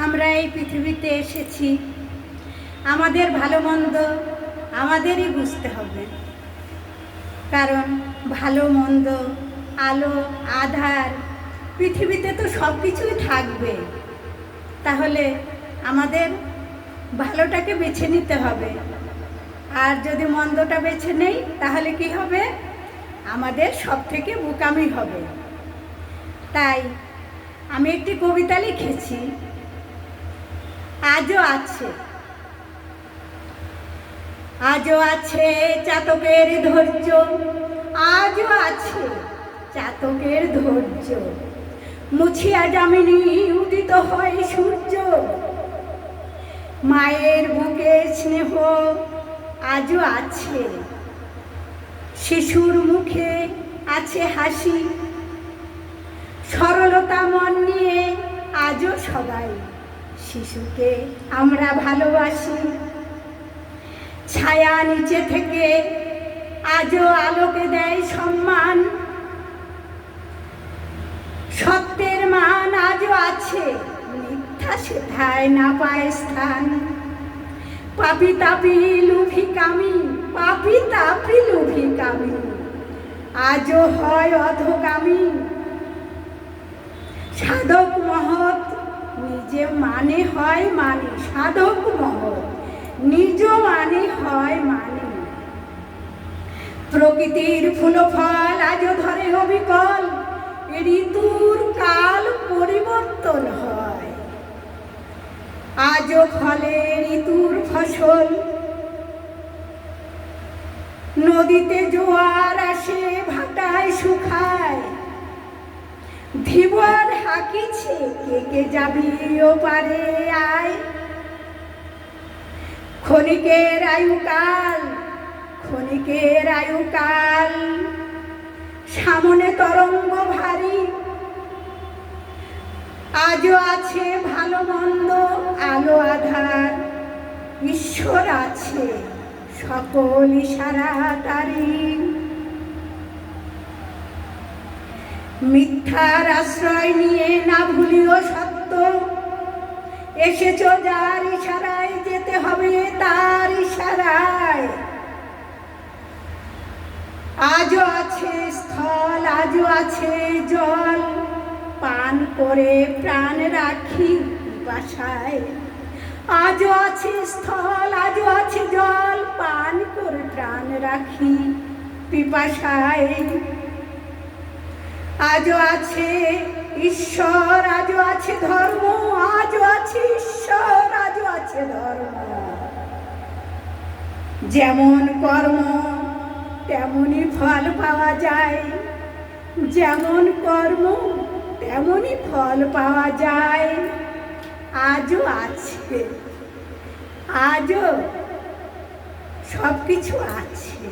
আমরা এই পৃথিবীতে এসেছি, আমাদের ভালো মন্দ আমাদেরই বুঝতে হবে। কারণ ভালো মন্দ, আলো আঁধার পৃথিবীতে তো সব কিছুই থাকবে। তাহলে আমাদের ভালোটাকে বেছে নিতে হবে, আর যদি মন্দটা বেছে নেই তাহলে কি হবে? আমাদের সব থেকে বোকামি হবে। তাই আমি একটি কবিতা লিখেছি, আজও আছে। আজও আছে চাতকের ধৈর্য, আজও আছে চাতকের ধৈর্য। মুছিয়া যামিনী উদিত হয় সূর্য, মায়ের বুকে স্নেহ আজও আছে। শিশুর মুখে আছে হাসি, সরলতা মন নিয়ে আজও সবাই শিশুকে আমরা ভালোবাসি। ছায়া নিচে থেকে আজও আলোকে দেয় সম্মান, সত্যের মান আজও আছে, মিথ্যা সেথায় না পায় স্থান। পাপি তাপি লুভি কামি, পাপি তাপি লুভি কামি আজও হয় অধোগামী। সাধক মহৎ নিজে মানে হয় মানে, সাধক মহৎ নিজ মানে হয় মানে। প্রকৃতির ফুল ফল আজও ধরে অবিকল, ঋতুর কাল পরিবর্তন হয়। আজও ফলে ঋতুর ফসল, নদীতে জোয়ার আসে ভাটায় শুকায়। ধীবর হাকিছে কে কে যাবি ওপারে আয়। ক্ষণিকের আয়ুকাল, ক্ষণিকের আয়ুকাল, সামনে তরঙ্গ ভারী। আজও আছে ভালো মন্দ, আলো আধার, ঈশ্বর আছে সকল ইশারা তারি। মিথ্যার আশ্রয় নিয়ে না ভুলিও সত্য, এসেছ যার ইশারায় যেতে হবে তার ইশারায়। আজও আছে স্থল, আজও আছে জল, পান করে প্রাণ রাখি পিপাসায়। আজও আছে স্থল, আজও আছে জল, পান করে প্রাণ রাখি পিপাসায়। আজও আছে ঈশ্বর, আজও আছে ধর্ম, আজও আছে ঈশ্বর, আজও আছে ধর্ম। যেমন কর্ম তেমনই ফল পাওয়া যায়, যেমন কর্ম তেমনই ফল পাওয়া যায়। আজও আছে, আজও সব কিছু আছে।